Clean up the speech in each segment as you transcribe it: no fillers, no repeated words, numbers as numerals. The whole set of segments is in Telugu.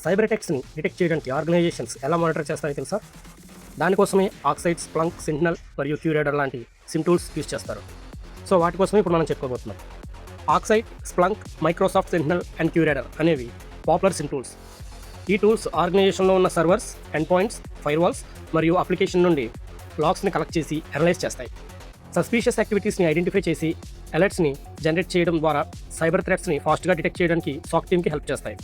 సైబర్ అటాక్స్ని డిటెక్ట్ చేయడానికి ఆర్గనైజేషన్స్ ఎలా మానిటర్ చేస్తాయో తెలుసా? దానికోసమే ఆక్సైడ్, స్ప్లంక్, సెంటినల్ మరియు క్యూరేటర్ లాంటి సిమ్ టూల్స్ యూస్ చేస్తారు. సో వాటి కోసమే ఇప్పుడు మనం చెప్పుకోబోతున్నాం. ArcSight, Splunk, Microsoft Sentinel and QRadar అనేవి పాపులర్ సిమ్ టూల్స్. ఈ టూల్స్ ఆర్గనైజేషన్లో ఉన్న సర్వర్స్, ఎండ్ పాయింట్స్, ఫైర్వాల్స్ మరియు అప్లికేషన్ నుండి లాగ్స్ని కలెక్ట్ చేసి అనలైజ్ చేస్తాయి. సస్పీషియస్ యాక్టివిటీస్ని ఐడెంటిఫై చేసి అలర్ట్స్ని జనరేట్ చేయడం ద్వారా సైబర్ థ్రెట్స్ని ఫాస్ట్గా డిటెక్ట్ చేయడానికి సాక్ టీమ్కి హెల్ప్ చేస్తాయి.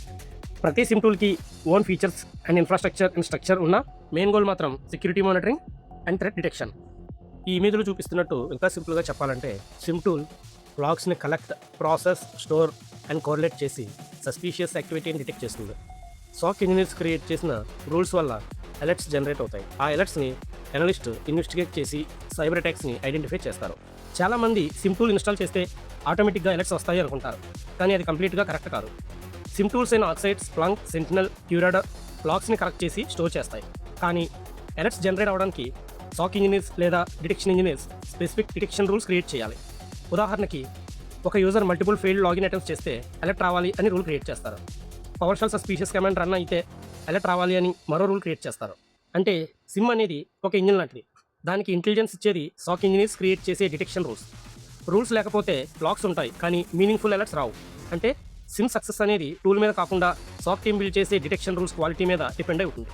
ప్రతి సిమ్ టూల్కి own features and infrastructure and structure ఉన్న మెయిన్ గోల్ మాత్రం security monitoring and threat detection. ఈ ఇమేజ్లో చూపిస్తున్నట్టు ఇంకా సింపుల్గా చెప్పాలంటే సిమ్ టూల్ లాగ్స్ని collect, process, store and correlate చేసి సస్పీషియస్ యాక్టివిటీని డిటెక్ట్ చేస్తుంది. సాక్ ఇంజనీర్స్ క్రియేట్ చేసిన రూల్స్ వల్ల అలర్ట్స్ జనరేట్ అవుతాయి. ఆ అలర్ట్స్ని అనలిస్ట్ ఇన్వెస్టిగేట్ చేసి సైబర్ అటాక్స్ని ఐడెంటిఫై చేస్తారు. చాలామంది సిమ్ టూల్ ఇన్స్టాల్ చేస్తే ఆటోమేటిక్గా అలర్ట్స్ వస్తాయి అనుకుంటారు, కానీ అది కంప్లీట్గా కరెక్ట్ కాదు. సిమ్ టూల్స్ అయిన ఆక్సైడ్, స్ప్లంక్, సెంటినల్, క్యూరేటర్ లాగ్స్ని కలెక్ట్ చేసి స్టోర్ చేస్తాయి. కానీ అలర్ట్స్ జనరేట్ అవ్వడానికి సాక్ ఇంజనీర్స్ లేదా detection engineers specific detection rules create చేయాలి. ఉదాహరణకి ఒక user multiple failed login attempts చేస్తే అలర్ట్ రావాలి అని రూల్ క్రియేట్ చేస్తారు. పవర్షల్ సస్పీషియస్ కమాండ్ రన్ అయితే అలర్ట్ రావాలి అని మరో రూల్ క్రియేట్ చేస్తారు. అంటే సిమ్ అనేది ఒక ఇంజిన్ లాంటిది. దానికి ఇంటెలిజెన్స్ ఇచ్చేది సాక్ ఇంజనీర్స్ క్రియేట్ చేసే డిటెక్షన్ రూల్స్ లేకపోతే లాగ్స్ ఉంటాయి కానీ మీనింగ్ఫుల్ అలర్ట్స్ రావు. అంటే సిమ్ సక్సెస్ అనేది టూల్ మీద కాకుండా సాక్ టీమ్ బిల్డ్ చేసే డిటెక్షన్ రూల్స్ క్వాలిటీ మీద డిపెండ్ అయి ఉంటుంది.